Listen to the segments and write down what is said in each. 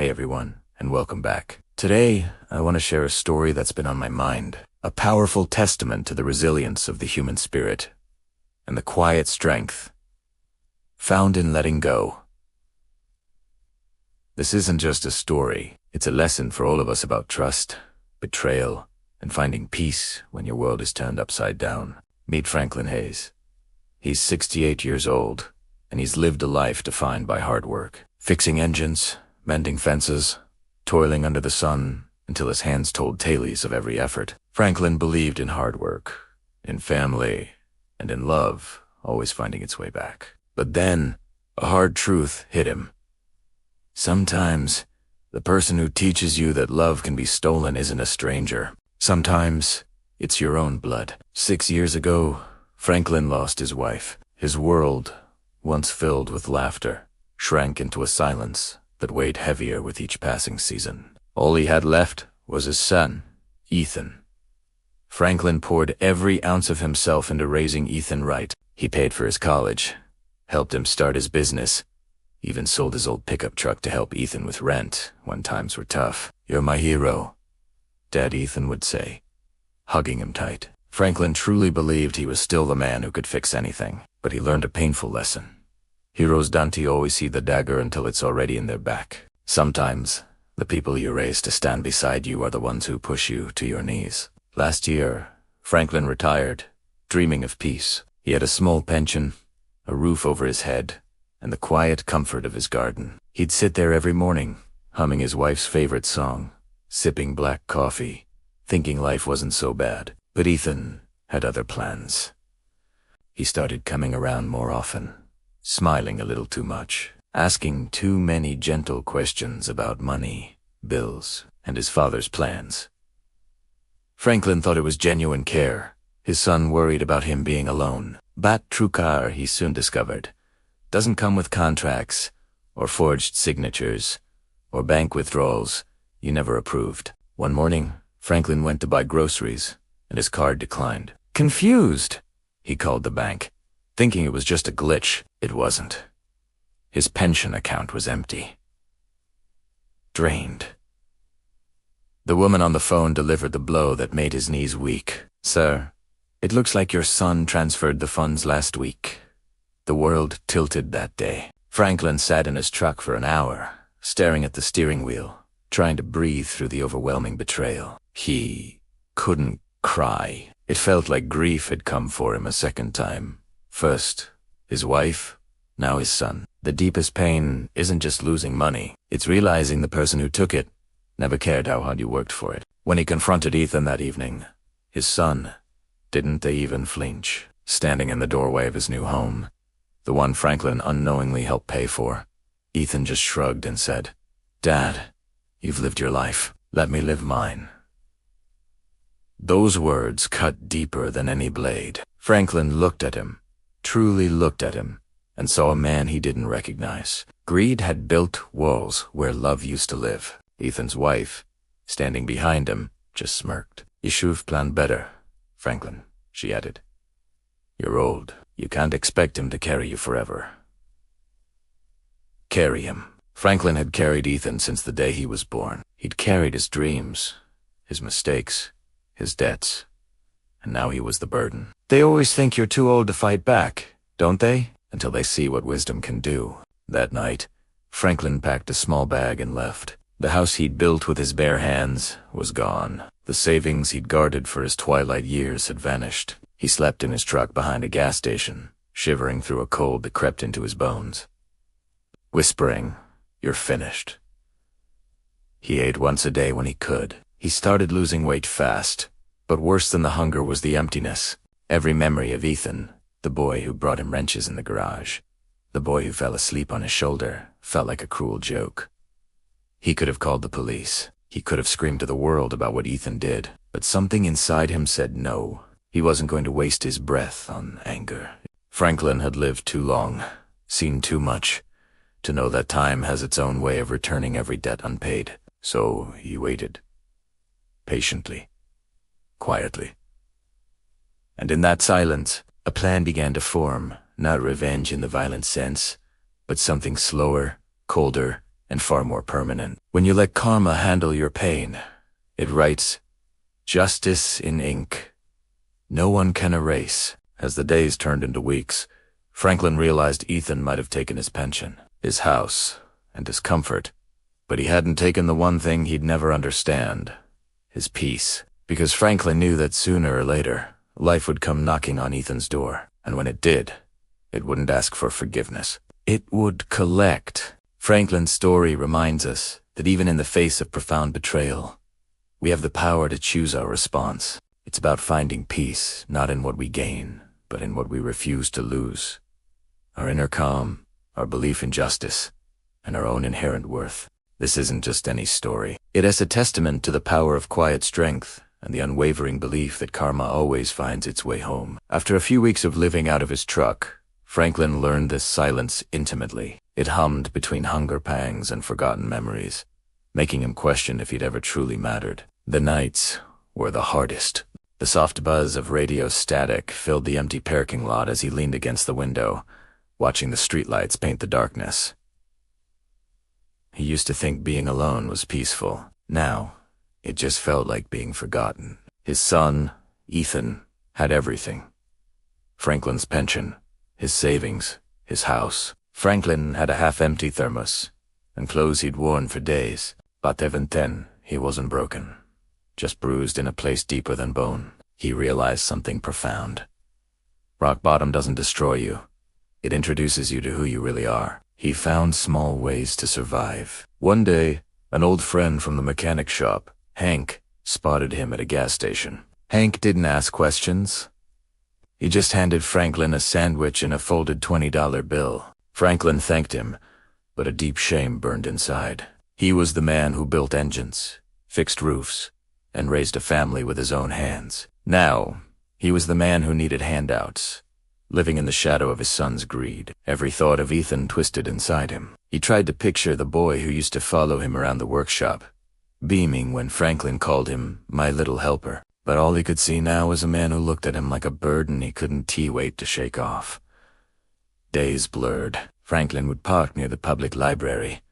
Hey everyone, and welcome back. Today, I want to share a story that's been on my mind, a powerful testament to the resilience of the human spirit and the quiet strength found in letting go. This isn't just a story, it's a lesson for all of us about trust, betrayal, and finding peace when your world is turned upside down. Meet Franklin Hayes. He's 68 years old, and he's lived a life defined by hard work, fixing engines, mending fences, toiling under the sun until his hands told tales of every effort. Franklin believed in hard work, in family, and in love, always finding its way back. But then, a hard truth hit him. Sometimes, the person who teaches you that love can be stolen isn't a stranger. Sometimes, it's your own blood. 6 years ago, Franklin lost his wife. His world, once filled with laughter, shrank into a silence that weighed heavier with each passing season. All he had left was his son, Ethan. Franklin poured every ounce of himself into raising Ethan right. He paid for his college, helped him start his business, even sold his old pickup truck to help Ethan with rent when times were tough. "You're my hero," Dad Ethan would say, hugging him tight. Franklin truly believed he was still the man who could fix anything, but he learned a painful lesson. Heroes don't always see the dagger until it's already in their back. Sometimes, the people you raise to stand beside you are the ones who push you to your knees. Last year, Franklin retired, dreaming of peace. He had a small pension, a roof over his head, and the quiet comfort of his garden. He'd sit there every morning, humming his wife's favorite song, sipping black coffee, thinking life wasn't so bad. But Ethan had other plans. He started coming around more often, smiling a little too much, asking too many gentle questions about money, bills, and his father's plans. Franklin thought it was genuine care. His son worried about him being alone. But true care, he soon discovered, doesn't come with contracts, or forged signatures, or bank withdrawals you never approved. One morning, Franklin went to buy groceries, and his card declined. Confused, he called the bank, thinking it was just a glitch. It wasn't. His pension account was empty. Drained. The woman on the phone delivered the blow that made his knees weak. "Sir, it looks like your son transferred the funds last week." The world tilted that day. Franklin sat in his truck for an hour, staring at the steering wheel, trying to breathe through the overwhelming betrayal. He couldn't cry. It felt like grief had come for him a second time. First, his wife, now his son. The deepest pain isn't just losing money. It's realizing the person who took it never cared how hard you worked for it. When he confronted Ethan that evening, his son, didn't they even flinch? Standing in the doorway of his new home, the one Franklin unknowingly helped pay for, Ethan just shrugged and said, "Dad, you've lived your life. Let me live mine." Those words cut deeper than any blade. Franklin looked at him, truly looked at him, and saw a man he didn't recognize. Greed had built walls where love used to live. Ethan's wife, standing behind him, just smirked. "You should've planned better, Franklin," she added. "You're old. You can't expect him to carry you forever." Carry him. Franklin had carried Ethan since the day he was born. He'd carried his dreams, his mistakes, his debts, and now he was the burden. They always think you're too old to fight back, don't they? Until they see what wisdom can do. That night, Franklin packed a small bag and left. The house he'd built with his bare hands was gone. The savings he'd guarded for his twilight years had vanished. He slept in his truck behind a gas station, shivering through a cold that crept into his bones. Whispering, "You're finished." He ate once a day when he could. He started losing weight fast, but worse than the hunger was the emptiness. Every memory of Ethan, the boy who brought him wrenches in the garage, the boy who fell asleep on his shoulder, felt like a cruel joke. He could have called the police. He could have screamed to the world about what Ethan did, but something inside him said no. He wasn't going to waste his breath on anger. Franklin had lived too long, seen too much, to know that time has its own way of returning every debt unpaid. So he waited. Patiently. Quietly. And in that silence, a plan began to form, not revenge in the violent sense, but something slower, colder, and far more permanent. When you let karma handle your pain, it writes justice in ink. No one can erase. As the days turned into weeks, Franklin realized Ethan might have taken his pension, his house, and his comfort, but he hadn't taken the one thing he'd never understand, his peace. Because Franklin knew that sooner or later, life would come knocking on Ethan's door, and when it did, it wouldn't ask for forgiveness. It would collect. Franklin's story reminds us that even in the face of profound betrayal, we have the power to choose our response. It's about finding peace, not in what we gain, but in what we refuse to lose. Our inner calm, our belief in justice, and our own inherent worth. This isn't just any story. It is a testament to the power of quiet strength and the unwavering belief that karma always finds its way home. After a few weeks of living out of his truck, Franklin learned this silence intimately. It hummed between hunger pangs and forgotten memories, making him question if he'd ever truly mattered. The nights were the hardest. The soft buzz of radio static filled the empty parking lot as he leaned against the window, watching the streetlights paint the darkness. He used to think being alone was peaceful. Now, it just felt like being forgotten. His son, Ethan, had everything. Franklin's pension, his savings, his house. Franklin had a half-empty thermos, and clothes he'd worn for days. But even then, he wasn't broken, just bruised in a place deeper than bone. He realized something profound. Rock bottom doesn't destroy you. It introduces you to who you really are. He found small ways to survive. One day, an old friend from the mechanic shop, Hank, spotted him at a gas station. Hank didn't ask questions. He just handed Franklin a sandwich and a folded $20 bill. Franklin thanked him, but a deep shame burned inside. He was the man who built engines, fixed roofs, and raised a family with his own hands. Now, he was the man who needed handouts, living in the shadow of his son's greed. Every thought of Ethan twisted inside him. He tried to picture the boy who used to follow him around the workshop, beaming when Franklin called him my little helper. But all he could see now was a man who looked at him like a burden he couldn't wait to shake off. Days blurred. Franklin would park near the public library,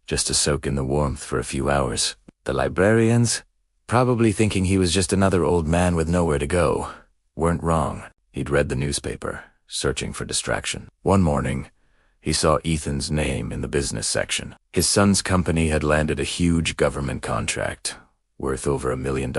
just to soak in the warmth for a few hours. The librarians, probably thinking he was just another old man with nowhere to go, weren't wrong. He'd read the newspaper, searching for distraction. One morning, he saw Ethan's name in the business section. His son's company had landed a huge government contract, worth over $1 million.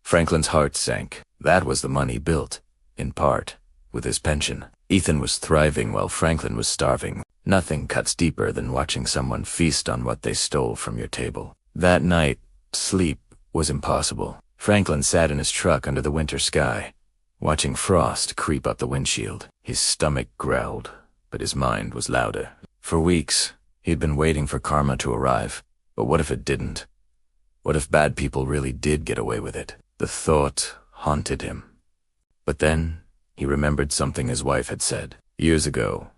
Franklin's heart sank. That was the money built, in part, with his pension. Ethan was thriving while Franklin was starving. Nothing cuts deeper than watching someone feast on what they stole from your table. That night, sleep was impossible. Franklin sat in his truck under the winter sky, watching frost creep up the windshield. His stomach growled, but his mind was louder. For weeks, he'd been waiting for karma to arrive. But what if it didn't? What if bad people really did get away with it? The thought haunted him. But then, he remembered something his wife had said years ago,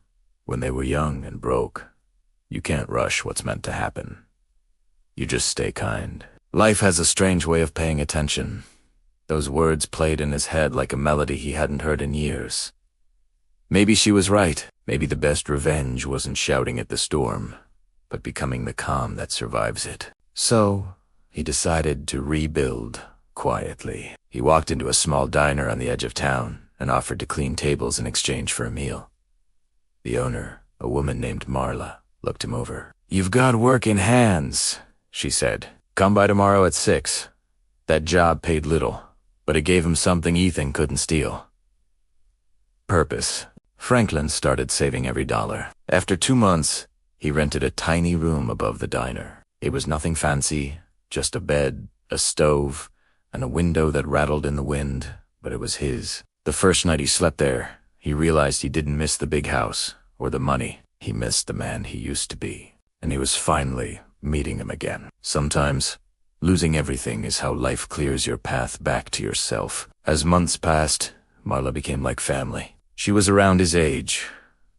when they were young and broke. You can't rush what's meant to happen. You just stay kind. Life has a strange way of paying attention. Those words played in his head like a melody he hadn't heard in years. Maybe she was right. Maybe the best revenge wasn't shouting at the storm, but becoming the calm that survives it. So, he decided to rebuild quietly. He walked into a small diner on the edge of town and offered to clean tables in exchange for a meal. The owner, a woman named Marla, looked him over. "You've got work in hands," she said. "Come by tomorrow at 6. That job paid little, but it gave him something Ethan couldn't steal. Purpose. Franklin started saving every dollar. After 2 months, he rented a tiny room above the diner. It was nothing fancy, just a bed, a stove, and a window that rattled in the wind, but it was his. The first night he slept there, he realized he didn't miss the big house or the money. He missed the man he used to be, and he was finally meeting him again. Sometimes, losing everything is how life clears your path back to yourself. As months passed, Marla became like family. She was around his age,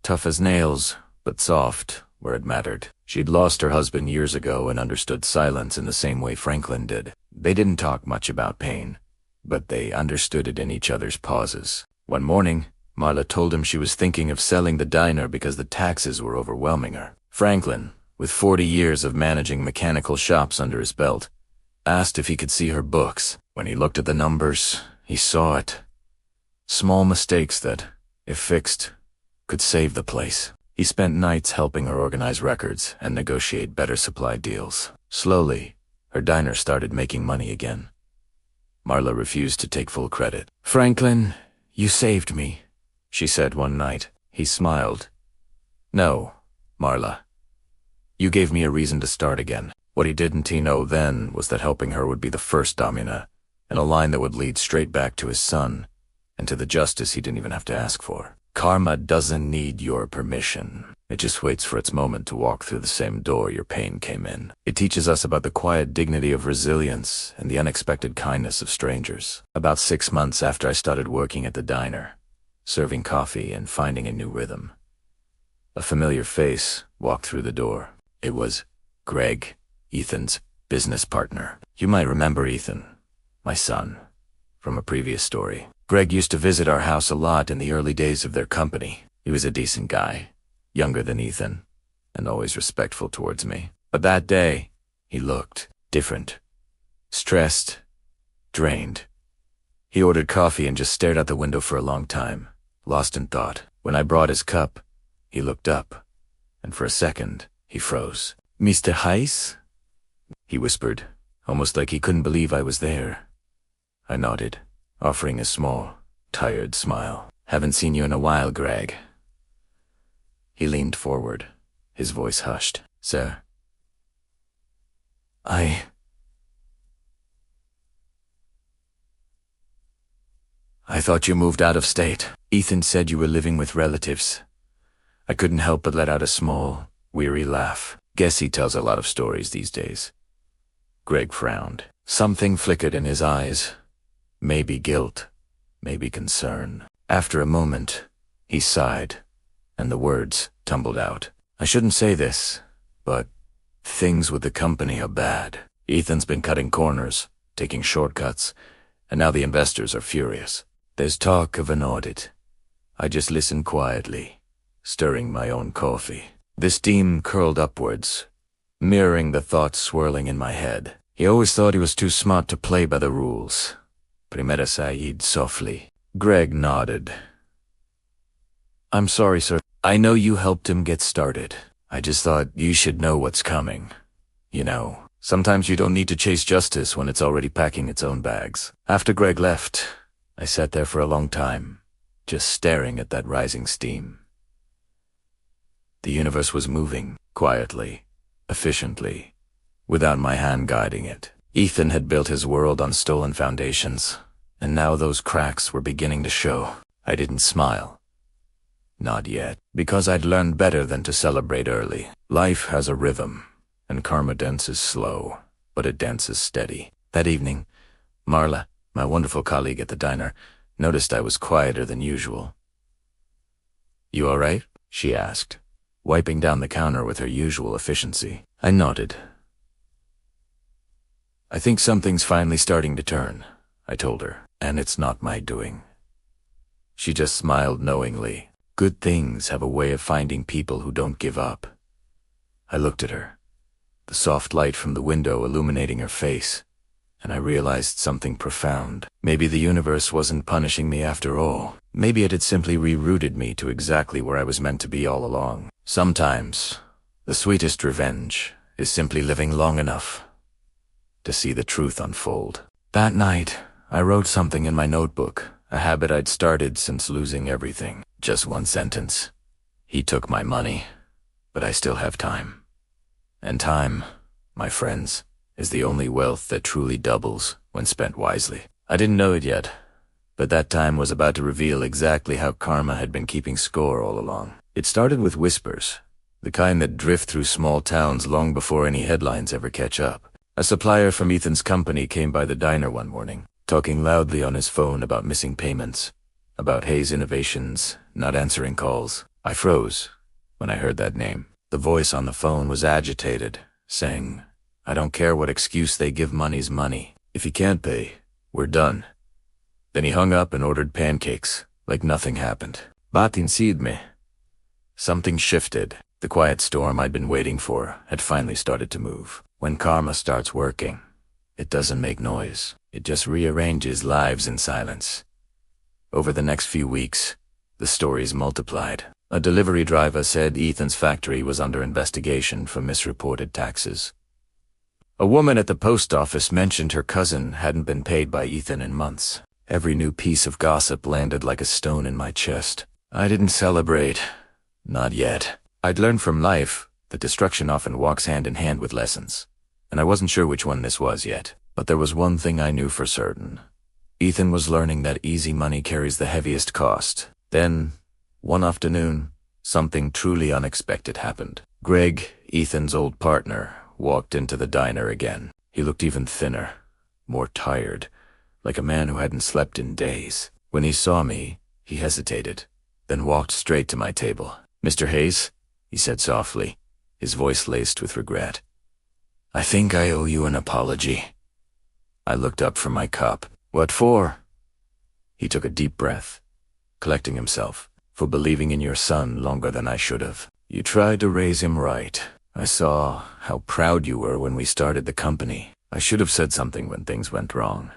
tough as nails, but soft where it mattered. She'd lost her husband years ago and understood silence in the same way Franklin did. They didn't talk much about pain, but they understood it in each other's pauses. One morning, Marla told him she was thinking of selling the diner because the taxes were overwhelming her. Franklin, with 40 years of managing mechanical shops under his belt, asked if he could see her books. When he looked at the numbers, he saw it. Small mistakes that, if fixed, could save the place. He spent nights helping her organize records and negotiate better supply deals. Slowly, her diner started making money again. Marla refused to take full credit. "Franklin, you saved me," she said one night. He smiled. "No, Marla. You gave me a reason to start again." What he didn't know then was that helping her would be the first domino, in a line that would lead straight back to his son, and to the justice he didn't even have to ask for. Karma doesn't need your permission. It just waits for its moment to walk through the same door your pain came in. It teaches us about the quiet dignity of resilience and the unexpected kindness of strangers. About 6 months after I started working at the diner, serving coffee and finding a new rhythm, a familiar face walked through the door. It was Greg, Ethan's business partner. You might remember Ethan, my son, from a previous story. Greg used to visit our house a lot in the early days of their company. He was a decent guy, younger than Ethan, and always respectful towards me. But that day, he looked different. Stressed, drained. He ordered coffee and just stared out the window for a long time, lost in thought. When I brought his cup, he looked up, and for a second, he froze. "Mr. Heiss?" he whispered, almost like he couldn't believe I was there. I nodded, offering a small, tired smile. "Haven't seen you in a while, Greg." He leaned forward, his voice hushed. "Sir, I thought you moved out of state. Ethan said you were living with relatives." I couldn't help but let out a small, weary laugh. Guess he tells a lot of stories these days. Greg frowned. Something flickered in his eyes. Maybe guilt, maybe concern. After a moment, he sighed, and the words tumbled out. "I shouldn't say this, but things with the company are bad. Ethan's been cutting corners, taking shortcuts, and now the investors are furious. There's talk of an audit." I just listened quietly, stirring my own coffee. The steam curled upwards, mirroring the thoughts swirling in my head. He always thought he was too smart to play by the rules. Primera Said softly. Greg nodded. "I'm sorry, sir. I know you helped him get started. I just thought you should know what's coming. You know, sometimes you don't need to chase justice when it's already packing its own bags." After Greg left, I sat there for a long time, just staring at that rising steam. The universe was moving, quietly, efficiently, without my hand guiding it. Ethan had built his world on stolen foundations, and now those cracks were beginning to show. I didn't smile. Not yet, because I'd learned better than to celebrate early. Life has a rhythm, and karma dances slow, but it dances steady. That evening, Marla, my wonderful colleague at the diner, noticed I was quieter than usual. "You all right?" she asked, wiping down the counter with her usual efficiency. I nodded. "I think something's finally starting to turn," I told her, "and it's not my doing." She just smiled knowingly. Good things have a way of finding people who don't give up. I looked at her, the soft light from the window illuminating her face, and I realized something profound. Maybe the universe wasn't punishing me after all. Maybe it had simply rerouted me to exactly where I was meant to be all along. Sometimes, the sweetest revenge is simply living long enough to see the truth unfold. That night, I wrote something in my notebook, a habit I'd started since losing everything. Just one sentence. He took my money, but I still have time. And time, my friends, is the only wealth that truly doubles when spent wisely. I didn't know it yet, but that time was about to reveal exactly how karma had been keeping score all along. It started with whispers, the kind that drift through small towns long before any headlines ever catch up. A supplier from Ethan's company came by the diner one morning, talking loudly on his phone about missing payments, about Hayes Innovations not answering calls. I froze when I heard that name. The voice on the phone was agitated, saying, "I don't care what excuse they give, money's money. If he can't pay, we're done." Then he hung up and ordered pancakes, like nothing happened. Batin seed me. Something shifted. The quiet storm I'd been waiting for had finally started to move. When karma starts working, it doesn't make noise. It just rearranges lives in silence. Over the next few weeks, the stories multiplied. A delivery driver said Ethan's factory was under investigation for misreported taxes. A woman at the post office mentioned her cousin hadn't been paid by Ethan in months. Every new piece of gossip landed like a stone in my chest. I didn't celebrate. Not yet. I'd learned from life that destruction often walks hand in hand with lessons, and I wasn't sure which one this was yet. But there was one thing I knew for certain. Ethan was learning that easy money carries the heaviest cost. Then, one afternoon, something truly unexpected happened. Greg, Ethan's old partner, walked into the diner again. He looked even thinner, more tired, like a man who hadn't slept in days. When he saw me, he hesitated, then walked straight to my table. "Mr. Hayes," he said softly, his voice laced with regret. "I think I owe you an apology." I looked up from my cup. "What for?" He took a deep breath, collecting himself. "For believing in your son longer than I should have. You tried to raise him right. I saw how proud you were when we started the company. I should have said something when things went wrong.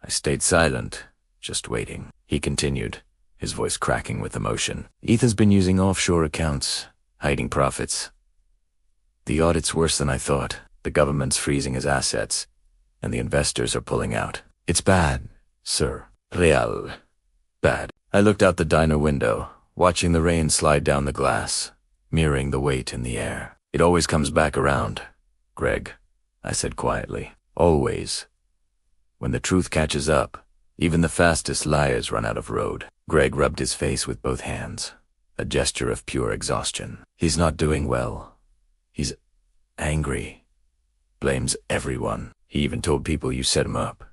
I stayed silent, just waiting." He continued, his voice cracking with emotion. "Ethan's been using offshore accounts, hiding profits. The audit's worse than I thought. The government's freezing his assets, and the investors are pulling out. It's bad, sir. Real. Bad." I looked out the diner window, watching the rain slide down the glass, mirroring the weight in the air. "It always comes back around, Greg," I said quietly. "Always. When the truth catches up, even the fastest liars run out of road." Greg rubbed his face with both hands, a gesture of pure exhaustion. "He's not doing well. He's angry. Blames everyone. He even told people you set him up."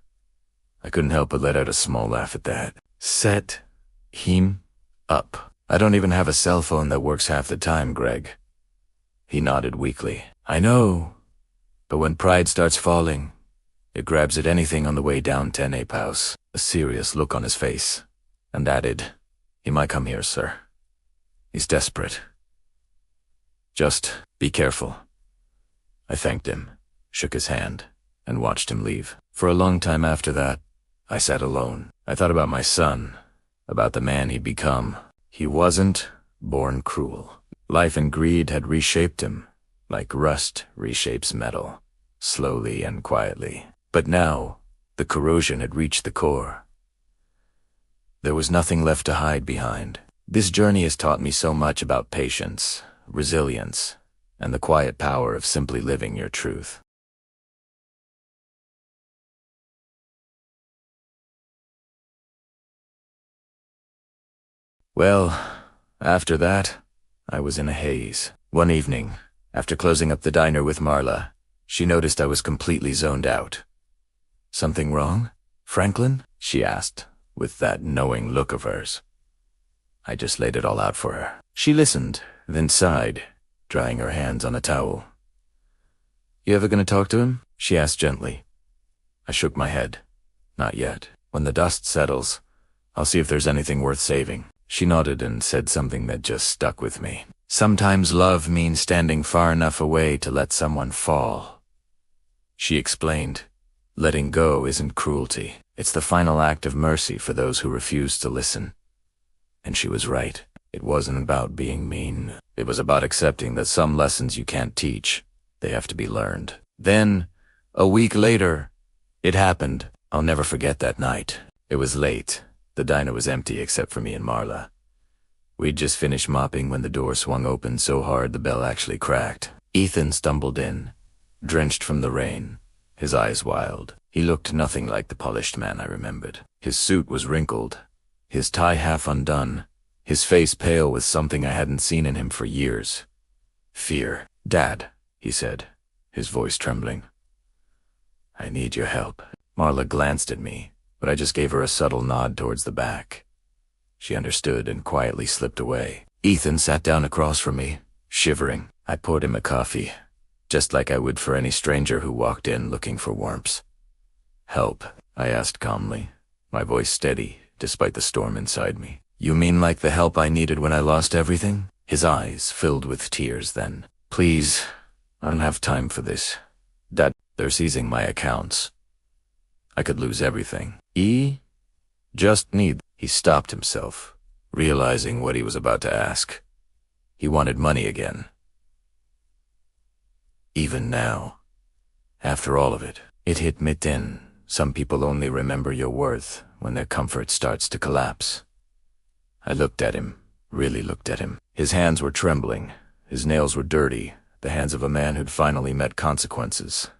I couldn't help but let out a small laugh at that. "Set him up? I don't even have a cell phone that works half the time, Greg." He nodded weakly. "I know, but when pride starts falling, it grabs at anything on the way down 10 Ape House." A serious look on his face, and added, "He might come here, sir. He's desperate. Just be careful." I thanked him, shook his hand, and watched him leave. For a long time after that, I sat alone. I thought about my son, about the man he'd become. He wasn't born cruel. Life and greed had reshaped him, like rust reshapes metal, slowly and quietly. But now, the corrosion had reached the core. There was nothing left to hide behind. This journey has taught me so much about patience, resilience, and the quiet power of simply living your truth. Well, after that, I was in a haze. One evening, after closing up the diner with Marla, she noticed I was completely zoned out. "Something wrong, Franklin?" she asked, with that knowing look of hers. I just laid it all out for her. She listened, then sighed, drying her hands on a towel. "You ever gonna talk to him?" she asked gently. I shook my head. "Not yet. When the dust settles, I'll see if there's anything worth saving." She nodded and said something that just stuck with me. "Sometimes love means standing far enough away to let someone fall." She explained, "Letting go isn't cruelty. It's the final act of mercy for those who refuse to listen." And she was right. It wasn't about being mean. It was about accepting that some lessons you can't teach. They have to be learned. Then, a week later, it happened. I'll never forget that night. It was late. The diner was empty except for me and Marla. We'd just finished mopping when the door swung open so hard the bell actually cracked. Ethan stumbled in, drenched from the rain, his eyes wild. He looked nothing like the polished man I remembered. His suit was wrinkled, his tie half undone, his face pale with something I hadn't seen in him for years. "Fear." "Dad," he said, his voice trembling. "I need your help." Marla glanced at me, but I just gave her a subtle nod towards the back. She understood and quietly slipped away. Ethan sat down across from me, shivering. I poured him a coffee, just like I would for any stranger who walked in looking for warmth. "Help?" I asked calmly, my voice steady despite the storm inside me. "You mean like the help I needed when I lost everything?" His eyes filled with tears then. Please, I don't have time for this. Dad, they're seizing my accounts. I could lose everything. Just need. He stopped himself, realizing what he was about to ask. He wanted money again. Even now, after all of it, it hit me then. Some people only remember your worth when their comfort starts to collapse. I looked at him, really looked at him. His hands were trembling. His nails were dirty, the hands of a man who'd finally met consequences.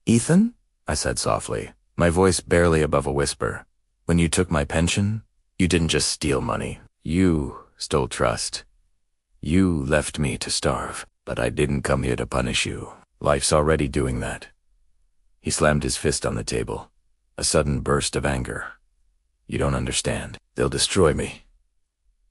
Ethan? I said softly, my voice barely above a whisper. When you took my pension, you didn't just steal money. You stole trust. You left me to starve, but I didn't come here to punish you. Life's already doing that. He slammed his fist on the table, a sudden burst of anger. You don't understand. They'll destroy me.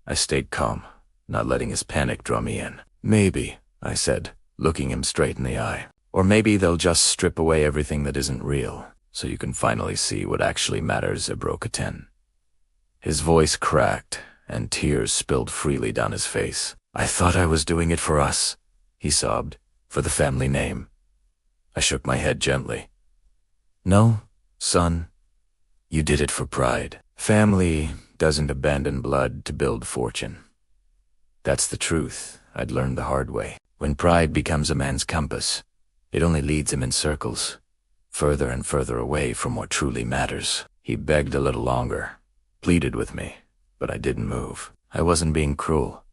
I stayed calm, not letting his panic draw me in. Maybe, I said, looking him straight in the eye. Or maybe they'll just strip away everything that isn't real, so you can finally see what actually matters, Abrokaten. His voice cracked, and tears spilled freely down his face. I thought I was doing it for us, he sobbed, for the family name. I shook my head gently. No, son, you did it for pride. Family doesn't abandon blood to build fortune. That's the truth I'd learned the hard way. When pride becomes a man's compass, it only leads him in circles, further and further away from what truly matters. He begged a little longer, pleaded with me, but I didn't move. I wasn't being cruel.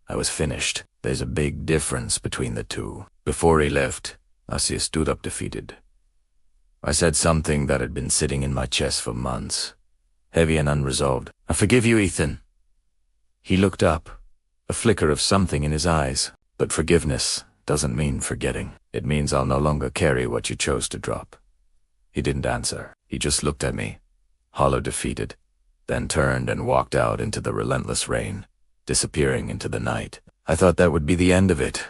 I was finished. There's a big difference between the two. Before he left, Asia stood up defeated. I said something that had been sitting in my chest for months, heavy and unresolved. I forgive you, Ethan. He looked up, a flicker of something in his eyes. But forgiveness doesn't mean forgetting. It means I'll no longer carry what you chose to drop. He didn't answer. He just looked at me, hollow defeated, then turned and walked out into the relentless rain, disappearing into the night. I thought that would be the end of it.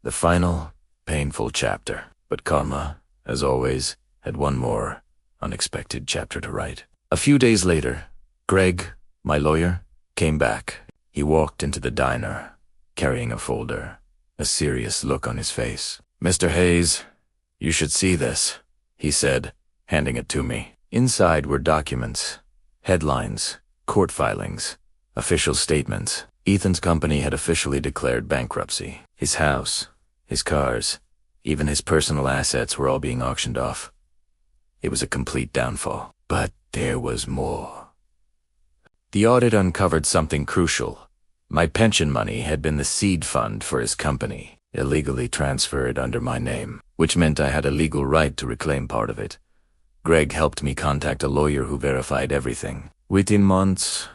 The final, painful chapter. But karma, as always, had one more unexpected chapter to write. A few days later, Greg, my lawyer, came back. He walked into the diner, carrying a folder, a serious look on his face. Mr. Hayes, you should see this, he said, handing it to me. Inside were documents, headlines, court filings, official statements. Ethan's company had officially declared bankruptcy. His house, his cars, even his personal assets were all being auctioned off. It was a complete downfall. But there was more. The audit uncovered something crucial. My pension money had been the seed fund for his company, illegally transferred under my name, which meant I had a legal right to reclaim part of it. Greg helped me contact a lawyer who verified everything. Within months,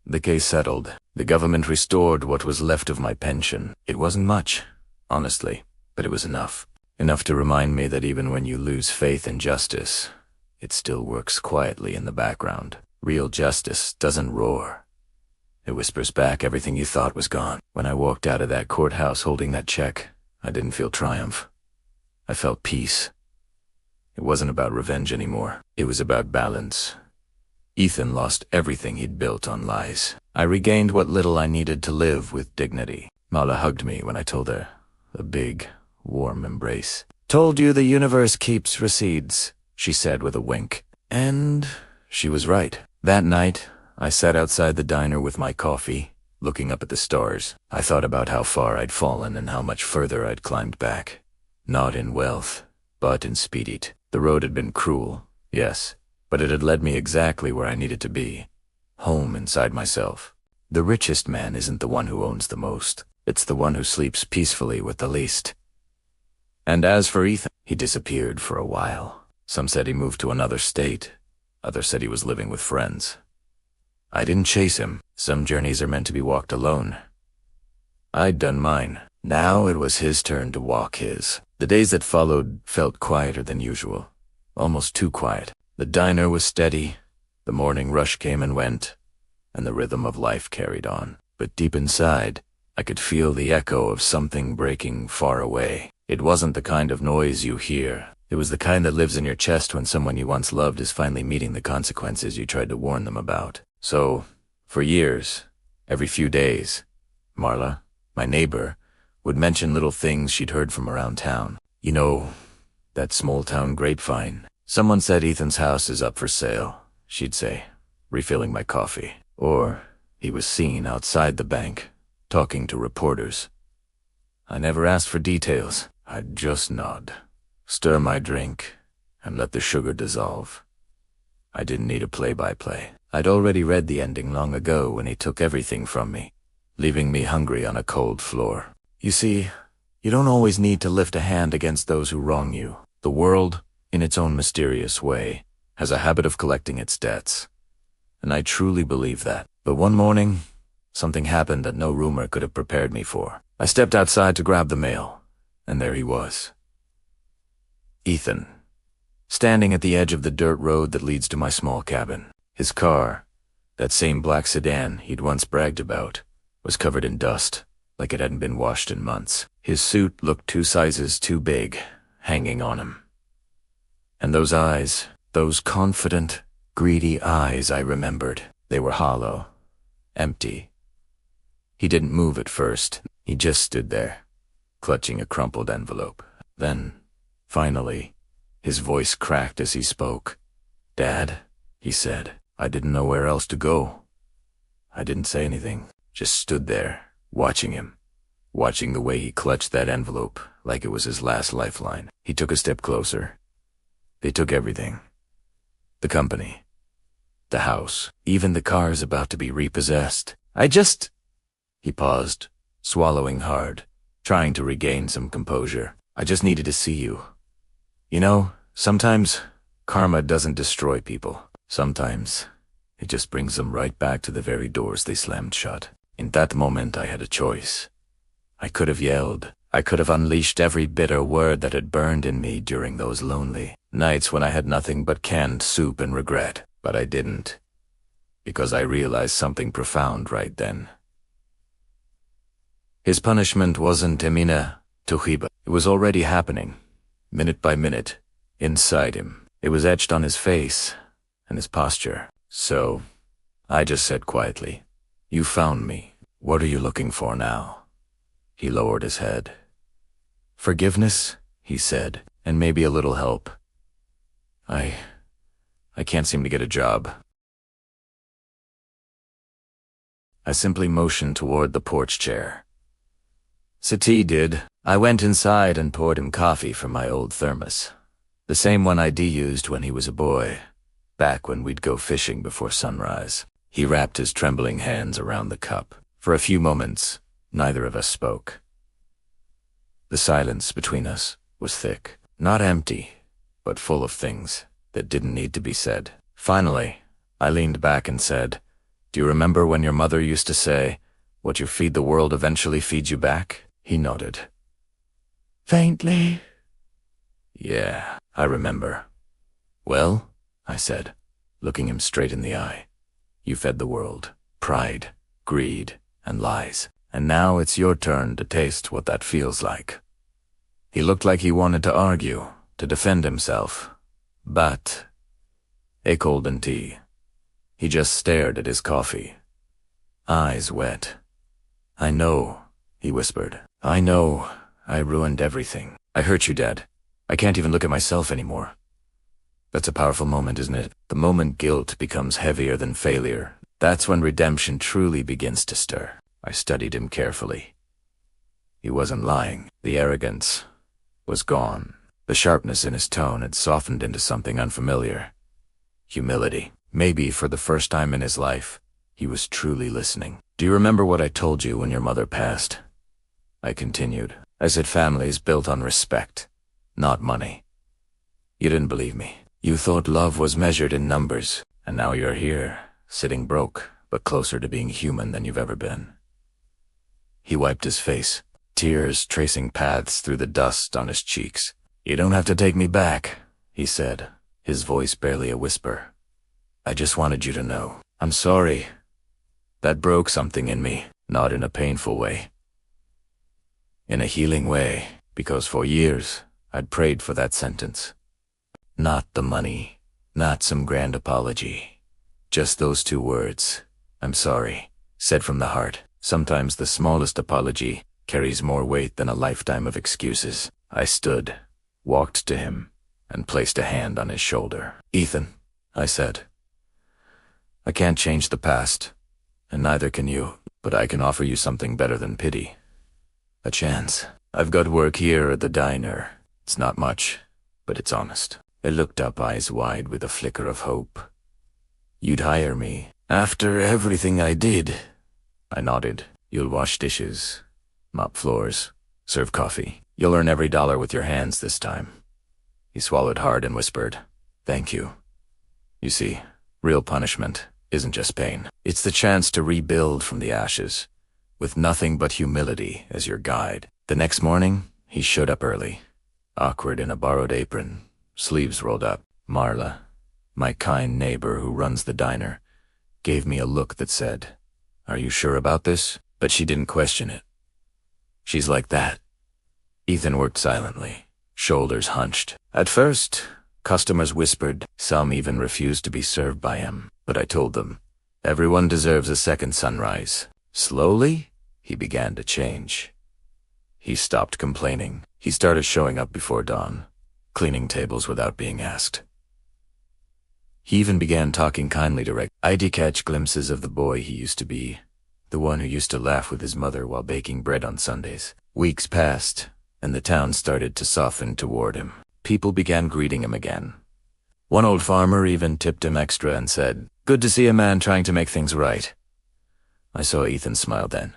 the case settled. The government restored what was left of my pension. It wasn't much, honestly, but it was enough. Enough to remind me that even when you lose faith in justice, it still works quietly in the background. Real justice doesn't roar. It whispers back everything you thought was gone. When I walked out of that courthouse holding that check, I didn't feel triumph. I felt peace. It wasn't about revenge anymore. It was about balance. Ethan lost everything he'd built on lies. I regained what little I needed to live with dignity. Mala hugged me when I told her, a big, warm embrace. Told you the universe keeps receipts, she said with a wink. And she was right. That night, I sat outside the diner with my coffee, looking up at the stars. I thought about how far I'd fallen and how much further I'd climbed back. Not in wealth, but in speed. The road had been cruel, yes, but it had led me exactly where I needed to be. Home inside myself. The richest man isn't the one who owns the most. It's the one who sleeps peacefully with the least. And as for Ethan, he disappeared for a while. Some said he moved to another state. Others said he was living with friends. I didn't chase him. Some journeys are meant to be walked alone. I'd done mine. Now it was his turn to walk his. The days that followed felt quieter than usual. Almost too quiet. The diner was steady. The morning rush came and went, and the rhythm of life carried on. But deep inside, I could feel the echo of something breaking far away. It wasn't the kind of noise you hear. It was the kind that lives in your chest when someone you once loved is finally meeting the consequences you tried to warn them about. So, for years, every few days, Marla, my neighbor, would mention little things she'd heard from around town. You know, that small-town grapevine. Someone said Ethan's house is up for sale, she'd say, refilling my coffee. Or he was seen outside the bank, talking to reporters. I never asked for details. I'd just nod, stir my drink, and let the sugar dissolve. I didn't need a play-by-play. I'd already read the ending long ago when he took everything from me, leaving me hungry on a cold floor. You see, you don't always need to lift a hand against those who wrong you. The world, in its own mysterious way, has a habit of collecting its debts. And I truly believe that. But one morning, something happened that no rumor could have prepared me for. I stepped outside to grab the mail, and there he was. Ethan, standing at the edge of the dirt road that leads to my small cabin. His car, that same black sedan he'd once bragged about, was covered in dust, like it hadn't been washed in months. His suit looked 2 sizes too big, hanging on him. And those eyes, those confident, greedy eyes I remembered. They were hollow, empty. He didn't move at first. He just stood there, clutching a crumpled envelope. Then, finally, his voice cracked as he spoke. "Dad," he said. I didn't know where else to go. I didn't say anything, just stood there, watching him, watching the way he clutched that envelope like it was his last lifeline. He took a step closer. They took everything. The company, the house, even the car's about to be repossessed. He paused, swallowing hard, trying to regain some composure. I just needed to see you. You know, sometimes karma doesn't destroy people. Sometimes it just brings them right back to the very doors they slammed shut. In that moment, I had a choice. I could have yelled. I could have unleashed every bitter word that had burned in me during those lonely nights when I had nothing but canned soup and regret. But I didn't, because I realized something profound right then. His punishment wasn't Emina Tuhiba. It was already happening, minute by minute, inside him. It was etched on his face and his posture. So, I just said quietly, "You found me. What are you looking for now?" He lowered his head. "Forgiveness," he said, "and maybe a little help. I can't seem to get a job." I simply motioned toward the porch chair. Sati did. I went inside and poured him coffee from my old thermos, the same one I'd used when he was a boy, back when we'd go fishing before sunrise. He wrapped his trembling hands around the cup. For a few moments, neither of us spoke. The silence between us was thick, not empty, but full of things that didn't need to be said. Finally, I leaned back and said, "Do you remember when your mother used to say, 'What you feed the world eventually feeds you back'?" He nodded. "Faintly." "Yeah, I remember." "Well," I said, looking him straight in the eye, "you fed the world pride, greed, and lies. And now it's your turn to taste what that feels like." He looked like he wanted to argue, to defend himself. But, a cold and tea. He just stared at his coffee, eyes wet. "I know," he whispered. "I know I ruined everything. I hurt you, Dad. I can't even look at myself anymore." That's a powerful moment, isn't it? The moment guilt becomes heavier than failure. That's when redemption truly begins to stir. I studied him carefully. He wasn't lying. The arrogance was gone. The sharpness in his tone had softened into something unfamiliar. Humility. Maybe for the first time in his life, he was truly listening. "Do you remember what I told you when your mother passed?" I continued. "I said families built on respect, not money. You didn't believe me. You thought love was measured in numbers, and now you're here, sitting broke, but closer to being human than you've ever been." He wiped his face, tears tracing paths through the dust on his cheeks. "You don't have to take me back," he said, his voice barely a whisper. "I just wanted you to know. I'm sorry. That broke something in me, not in a painful way. In a healing way, because for years, I'd prayed for that sentence. Not the money, not some grand apology. Just those 2 words, 'I'm sorry,' said from the heart. Sometimes the smallest apology carries more weight than a lifetime of excuses. I stood, walked to him, and placed a hand on his shoulder. "Ethan," I said, "I can't change the past, and neither can you, but I can offer you something better than pity. A chance. I've got work here at the diner. It's not much, but it's honest." I looked up, eyes wide with a flicker of hope. "You'd hire me after everything I did?" I nodded. "You'll wash dishes, mop floors, serve coffee. You'll earn every dollar with your hands this time." He swallowed hard and whispered, "Thank you. You see, real punishment isn't just pain. It's the chance to rebuild from the ashes, with nothing but humility as your guide." The next morning, he showed up early, awkward in a borrowed apron, sleeves rolled up. Marla, my kind neighbor who runs the diner, gave me a look that said, "Are you sure about this?" But she didn't question it. She's like that. Ethan worked silently, shoulders hunched. At first, customers whispered, some even refused to be served by him. But I told them, everyone deserves a second sunrise. Slowly, he began to change. He stopped complaining. He started showing up before dawn, cleaning tables without being asked. He even began talking kindly to Rick. I'd catch glimpses of the boy he used to be, the one who used to laugh with his mother while baking bread on Sundays. Weeks passed, and the town started to soften toward him. People began greeting him again. One old farmer even tipped him extra and said, "Good to see a man trying to make things right." I saw Ethan smile then.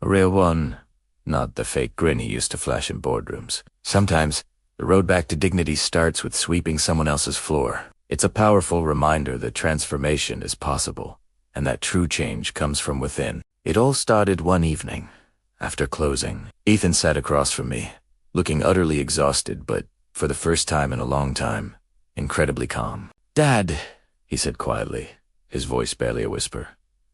A real one, not the fake grin he used to flash in boardrooms. Sometimes, the road back to dignity starts with sweeping someone else's floor. It's a powerful reminder that transformation is possible, and that true change comes from within. It all started one evening. After closing, Ethan sat across from me, looking utterly exhausted, but, for the first time in a long time, incredibly calm. "Dad," he said quietly, his voice barely a whisper,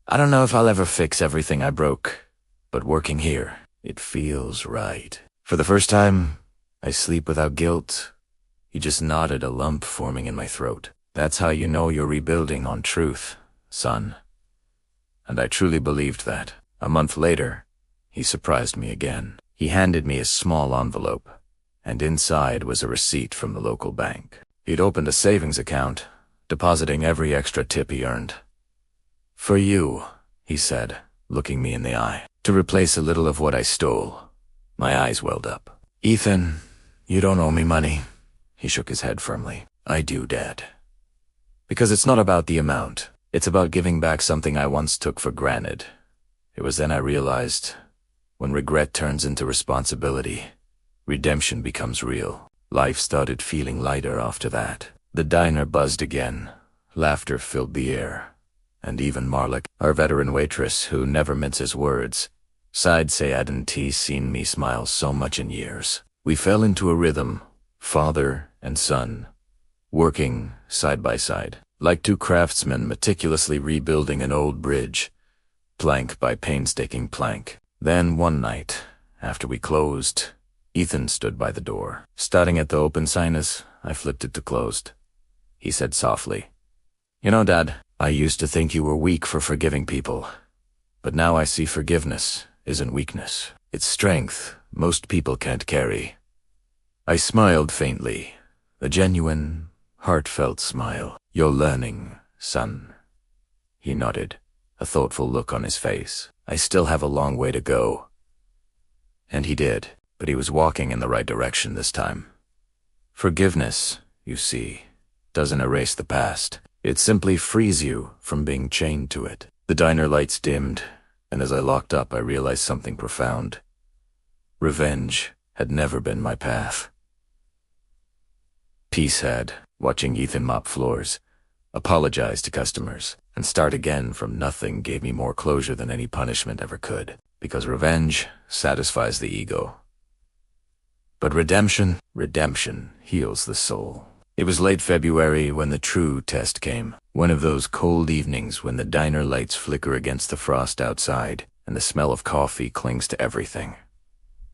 "I don't know if I'll ever fix everything I broke, but working here, it feels right. For the first time, I sleep without guilt." He just nodded, a lump forming in my throat. "That's how you know you're rebuilding on truth, son." And I truly believed that. A month later, he surprised me again. He handed me a small envelope, and inside was a receipt from the local bank. He'd opened a savings account, depositing every extra tip he earned. "For you," he said, looking me in the eye, "to replace a little of what I stole." My eyes welled up. "Ethan, you don't owe me money." He shook his head firmly. "I do, Dad. Because it's not about the amount. It's about giving back something I once took for granted." It was then I realized, when regret turns into responsibility, redemption becomes real. Life started feeling lighter after that. The diner buzzed again. Laughter filled the air. And even Marla, our veteran waitress who never minces words, sighed, say I hadn't seen me smile so much in years. We fell into a rhythm, father and son, working side by side, like two craftsmen meticulously rebuilding an old bridge, plank by painstaking plank. Then one night, after we closed, Ethan stood by the door. Starting at the open sign as I flipped it to closed, he said softly, "You know, Dad, I used to think you were weak for forgiving people, but now I see forgiveness isn't weakness. It's strength most people can't carry." I smiled faintly, a genuine, heartfelt smile. "You're learning, son." He nodded, a thoughtful look on his face. "I still have a long way to go." And he did, but he was walking in the right direction this time. Forgiveness, you see, doesn't erase the past. It simply frees you from being chained to it. The diner lights dimmed, and as I locked up, I realized something profound. Revenge had never been my path. Peace had, watching Ethan mop floors, apologize to customers, and start again from nothing gave me more closure than any punishment ever could, because revenge satisfies the ego. But redemption heals the soul. It was late February when the true test came, one of those cold evenings when the diner lights flicker against the frost outside and the smell of coffee clings to everything.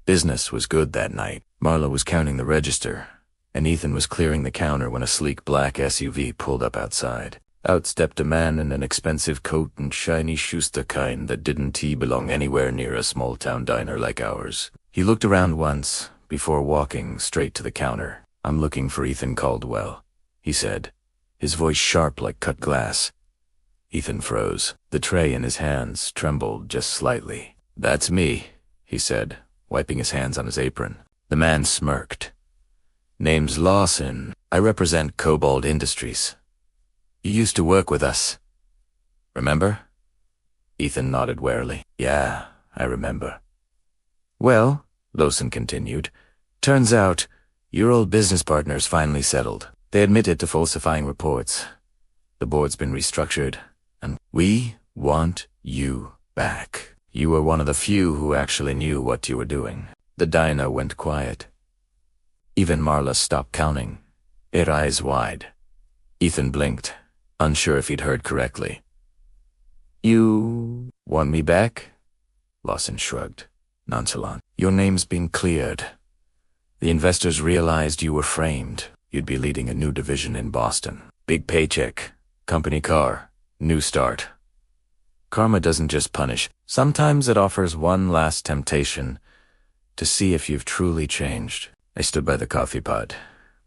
Business was good that night. Marla was counting the register, and Ethan was clearing the counter when a sleek black SUV pulled up outside. Out stepped a man in an expensive coat and shiny shoes, the kind that didn't belong anywhere near a small-town diner like ours. He looked around once, before walking straight to the counter. "I'm looking for Ethan Caldwell," he said, his voice sharp like cut glass. Ethan froze. The tray in his hands trembled just slightly. "That's me," he said, wiping his hands on his apron. The man smirked. "Name's Lawson. I represent Cobalt Industries. You used to work with us. Remember?" Ethan nodded warily. "Yeah, I remember." "Well," Lawson continued, "turns out your old business partners finally settled. They admitted to falsifying reports. The board's been restructured, and we want you back. You were one of the few who actually knew what you were doing." The diner went quiet. Even Marla stopped counting, her eyes wide. Ethan blinked, unsure if he'd heard correctly. "You want me back?" Lawson shrugged, nonchalant. "Your name's been cleared. The investors realized you were framed. You'd be leading a new division in Boston. Big paycheck, company car, new start. Karma doesn't just punish. Sometimes it offers one last temptation to see if you've truly changed." I stood by the coffee pot,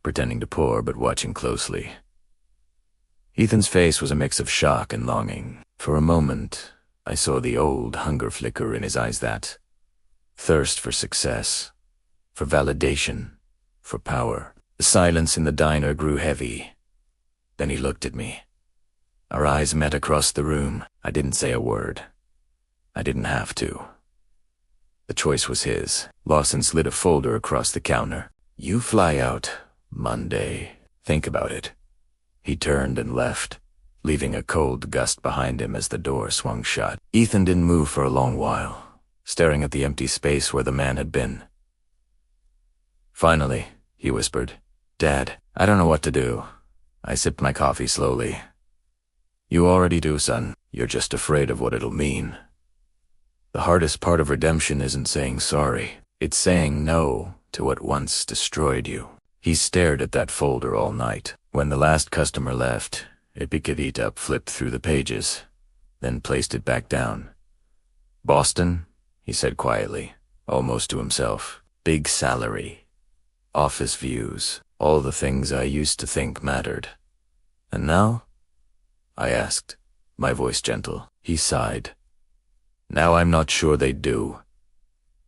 pretending to pour but watching closely. Ethan's face was a mix of shock and longing. For a moment, I saw the old hunger flicker in his eyes, that thirst for success, for validation, for power. The silence in the diner grew heavy. Then he looked at me. Our eyes met across the room. I didn't say a word. I didn't have to. The choice was his. Lawson slid a folder across the counter. "You fly out Monday. Think about it." He turned and left, leaving a cold gust behind him as the door swung shut. Ethan didn't move for a long while, staring at the empty space where the man had been. Finally, he whispered, "Dad, I don't know what to do." I sipped my coffee slowly. "You already do, son. You're just afraid of what it'll mean. The hardest part of redemption isn't saying sorry. It's saying no to what once destroyed you." He stared at that folder all night. When the last customer left, Epicurita flipped through the pages, then placed it back down. "Boston," he said quietly, almost to himself. "Big salary, office views, all the things I used to think mattered. And now?" I asked, my voice gentle. He sighed. "Now I'm not sure they do."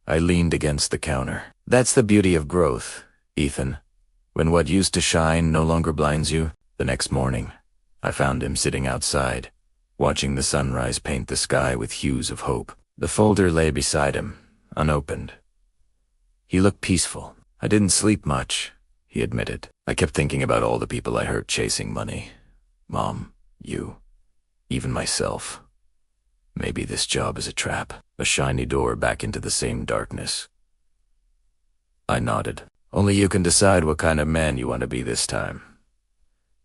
I leaned against the counter. "That's the beauty of growth, Ethan. When what used to shine no longer blinds you." The next morning, I found him sitting outside, watching the sunrise paint the sky with hues of hope. The folder lay beside him, unopened. He looked peaceful. "I didn't sleep much," he admitted. "I kept thinking about all the people I hurt chasing money. Mom, you, even myself. Maybe this job is a trap, a shiny door back into the same darkness." I nodded. "Only you can decide what kind of man you want to be this time."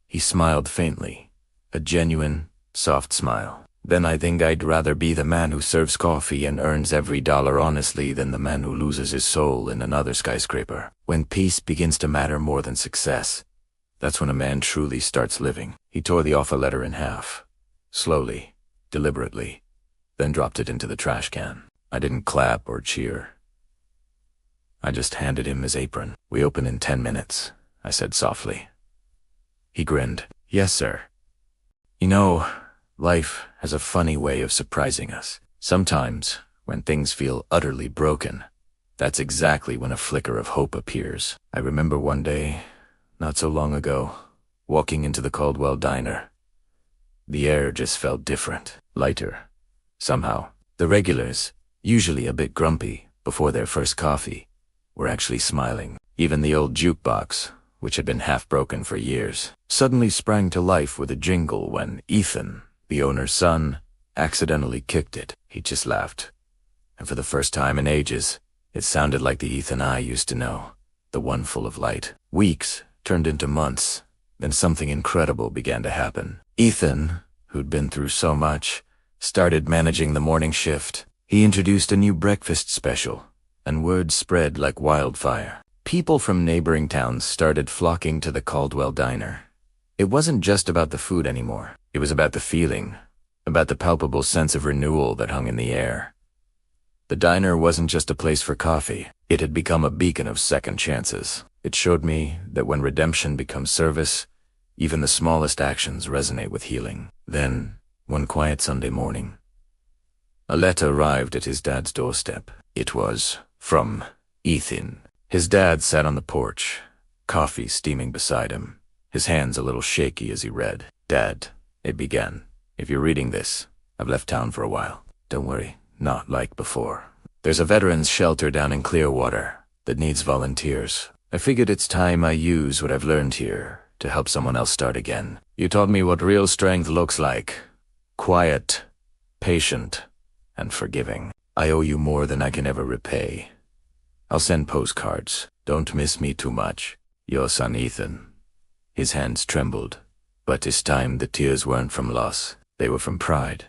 He smiled faintly, a genuine, soft smile. "Then I think I'd rather be the man who serves coffee and earns every dollar honestly than the man who loses his soul in another skyscraper. When peace begins to matter more than success, that's when a man truly starts living." He tore the offer letter in half, slowly, deliberately, then dropped it into the trash can. I didn't clap or cheer. I just handed him his apron. "We open in 10 minutes, I said softly. He grinned. "Yes, sir." You know, life has a funny way of surprising us. Sometimes, when things feel utterly broken, that's exactly when a flicker of hope appears. I remember one day, not so long ago, walking into the Caldwell diner. The air just felt different, lighter. Somehow, the regulars, usually a bit grumpy before their first coffee, were actually smiling. Even the old jukebox, which had been half broken for years, suddenly sprang to life with a jingle when Ethan, the owner's son, accidentally kicked it. He just laughed. And for the first time in ages, it sounded like the Ethan I used to know, the one full of light. Weeks turned into months, then something incredible began to happen. Ethan, who'd been through so much, started managing the morning shift. He introduced a new breakfast special, and word spread like wildfire. People from neighboring towns started flocking to the Caldwell diner. It wasn't just about the food anymore. It was about the feeling, about the palpable sense of renewal that hung in the air. The diner wasn't just a place for coffee. It had become a beacon of second chances. It showed me that when redemption becomes service, even the smallest actions resonate with healing. Then, one quiet Sunday morning, a letter arrived at his dad's doorstep. It was from Ethan. His dad sat on the porch, coffee steaming beside him, his hands a little shaky as he read. "Dad," it began, "if you're reading this, I've left town for a while. Don't worry, not like before. There's a veterans shelter down in Clearwater that needs volunteers. I figured it's time I use what I've learned here to help someone else start again. You taught me what real strength looks like. Quiet, patient, and forgiving. I owe you more than I can ever repay. I'll send postcards. Don't miss me too much. Your son Ethan." His hands trembled, but this time the tears weren't from loss. They were from pride.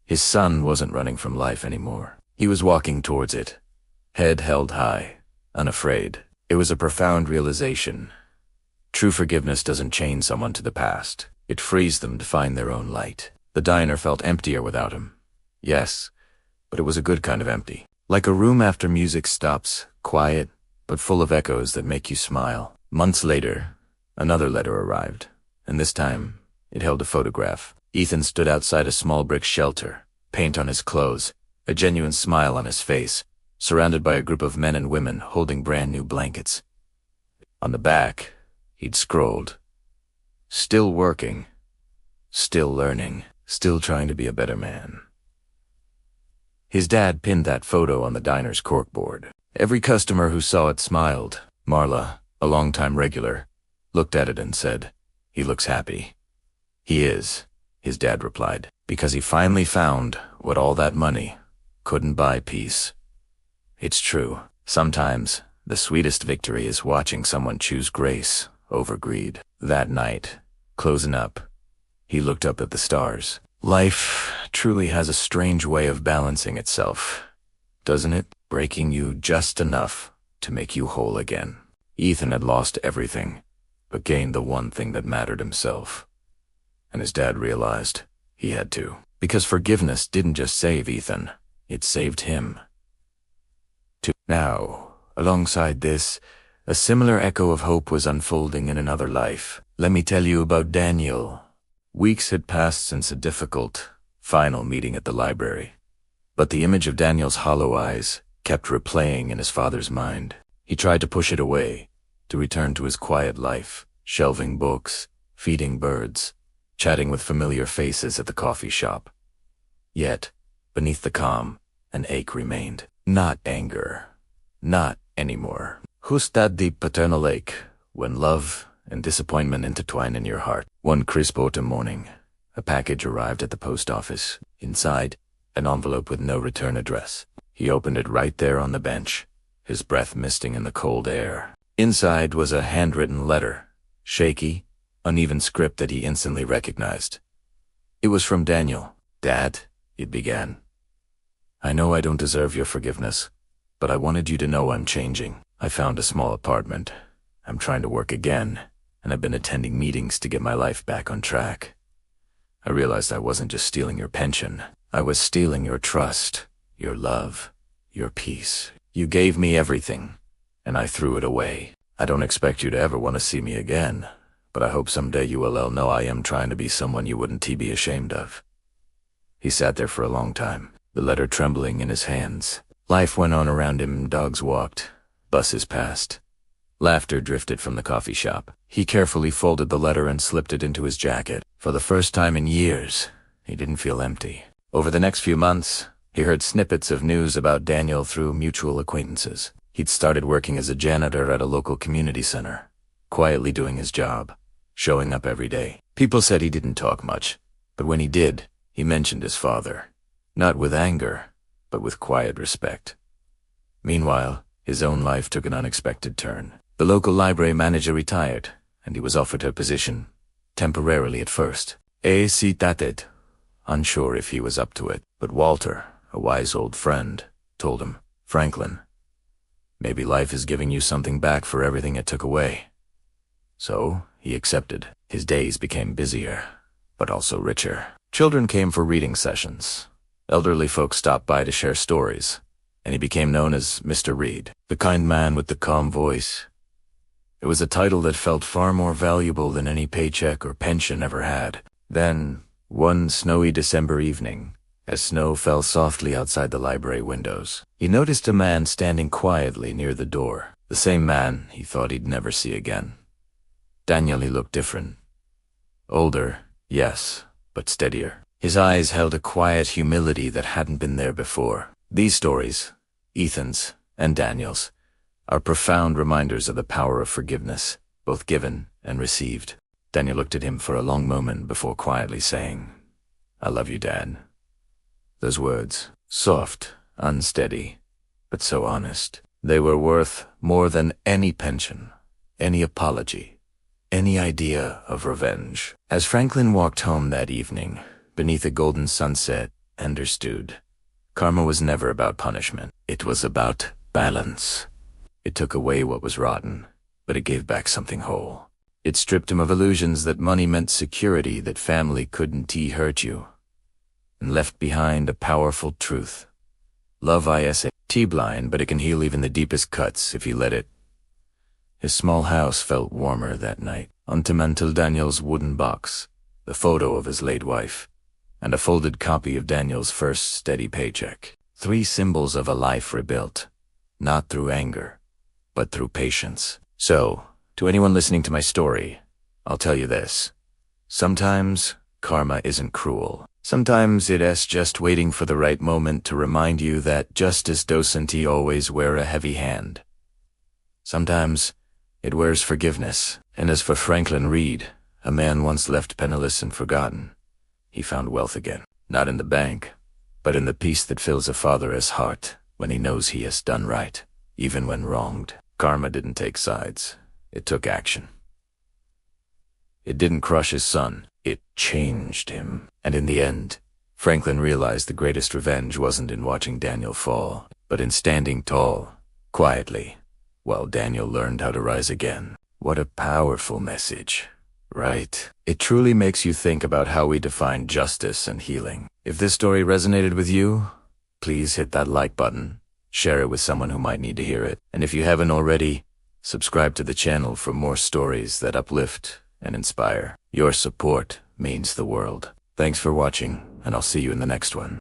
His son wasn't running from life anymore. He was walking towards it, head held high, unafraid. It was a profound realization. True forgiveness doesn't chain someone to the past. It frees them to find their own light. The diner felt emptier without him. Yes, but it was a good kind of empty. Like a room after music stops, quiet, but full of echoes that make you smile. Months later, another letter arrived, and this time, it held a photograph. Ethan stood outside a small brick shelter, paint on his clothes, a genuine smile on his face, surrounded by a group of men and women holding brand new blankets. On the back, he'd scrolled, "Still working, still learning, still trying to be a better man." His dad pinned that photo on the diner's corkboard. Every customer who saw it smiled. Marla, a longtime regular, looked at it and said, "He looks happy." "He is," his dad replied, "because he finally found what all that money couldn't buy peace." It's true. Sometimes, the sweetest victory is watching someone choose grace over greed. That night, closing up, he looked up at the stars. Life truly has a strange way of balancing itself, doesn't it? Breaking you just enough to make you whole again. Ethan had lost everything, but gained the one thing that mattered, himself. And his dad realized he had to. Because forgiveness didn't just save Ethan, it saved him. Now, alongside this, a similar echo of hope was unfolding in another life. Let me tell you about Daniel. Weeks had passed since a difficult, final meeting at the library. But the image of Daniel's hollow eyes kept replaying in his father's mind. He tried to push it away, to return to his quiet life, shelving books, feeding birds, chatting with familiar faces at the coffee shop. Yet, beneath the calm, an ache remained. Not anger. Not anymore. Who's that deep paternal ache when love and disappointment intertwine in your heart? One crisp autumn morning, a package arrived at the post office. Inside, an envelope with no return address. He opened it right there on the bench, his breath misting in the cold air. Inside was a handwritten letter, shaky, uneven script that he instantly recognized. It was from Daniel. "Dad," it began. "I know I don't deserve your forgiveness, but I wanted you to know I'm changing. I found a small apartment. I'm trying to work again, and I've been attending meetings to get my life back on track. I realized I wasn't just stealing your pension. I was stealing your trust, your love, your peace. You gave me everything, and I threw it away. I don't expect you to ever want to see me again, but I hope someday you will know I am trying to be someone you wouldn't be ashamed of." He sat there for a long time, the letter trembling in his hands. Life went on around him. Dogs walked, buses passed. Laughter drifted from the coffee shop. He carefully folded the letter and slipped it into his jacket. For the first time in years, he didn't feel empty. Over the next few months, he heard snippets of news about Daniel through mutual acquaintances. He'd started working as a janitor at a local community center, quietly doing his job, showing up every day. People said he didn't talk much, but when he did, he mentioned his father. Not with anger, but with quiet respect. Meanwhile, his own life took an unexpected turn. The local library manager retired, and he was offered her position, temporarily at first. Hesitated, unsure if he was up to it. But Walter, a wise old friend, told him, "Franklin, maybe life is giving you something back for everything it took away." So he accepted. His days became busier, but also richer. Children came for reading sessions. Elderly folks stopped by to share stories, and he became known as Mr. Reed, the kind man with the calm voice. It was a title that felt far more valuable than any paycheck or pension ever had. Then, one snowy December evening, as snow fell softly outside the library windows, he noticed a man standing quietly near the door, the same man he thought he'd never see again. Daniel, he looked different. Older, yes, but steadier. His eyes held a quiet humility that hadn't been there before. These stories, Ethan's and Daniel's, are profound reminders of the power of forgiveness, both given and received. Daniel looked at him for a long moment before quietly saying, "I love you, Dad." Those words, soft, unsteady, but so honest, they were worth more than any pension, any apology, any idea of revenge. As Franklin walked home that evening, beneath a golden sunset, understood, karma was never about punishment. It was about balance. It took away what was rotten, but it gave back something whole. It stripped him of illusions that money meant security, that family couldn't hurt you, and left behind a powerful truth. Love is blind, but it can heal even the deepest cuts if you let it. His small house felt warmer that night. Onto mantel Daniel's wooden box, the photo of his late wife, and a folded copy of Daniel's first steady paycheck. 3 symbols of a life rebuilt, not through anger, but through patience. So, to anyone listening to my story, I'll tell you this. Sometimes karma isn't cruel. Sometimes it's just waiting for the right moment to remind you that justice doesn't always wear a heavy hand. Sometimes it wears forgiveness. And as for Franklin Reed, a man once left penniless and forgotten, he found wealth again. Not in the bank, but in the peace that fills a father's heart when he knows he has done right, even when wronged. Karma didn't take sides. It took action. It didn't crush his son. It changed him. And in the end, Franklin realized the greatest revenge wasn't in watching Daniel fall, but in standing tall, quietly, while Daniel learned how to rise again. What a powerful message, right? It truly makes you think about how we define justice and healing. If this story resonated with you, please hit that like button, share it with someone who might need to hear it. And if you haven't already, subscribe to the channel for more stories that uplift and inspire. Your support means the world. Thanks for watching, and I'll see you in the next one.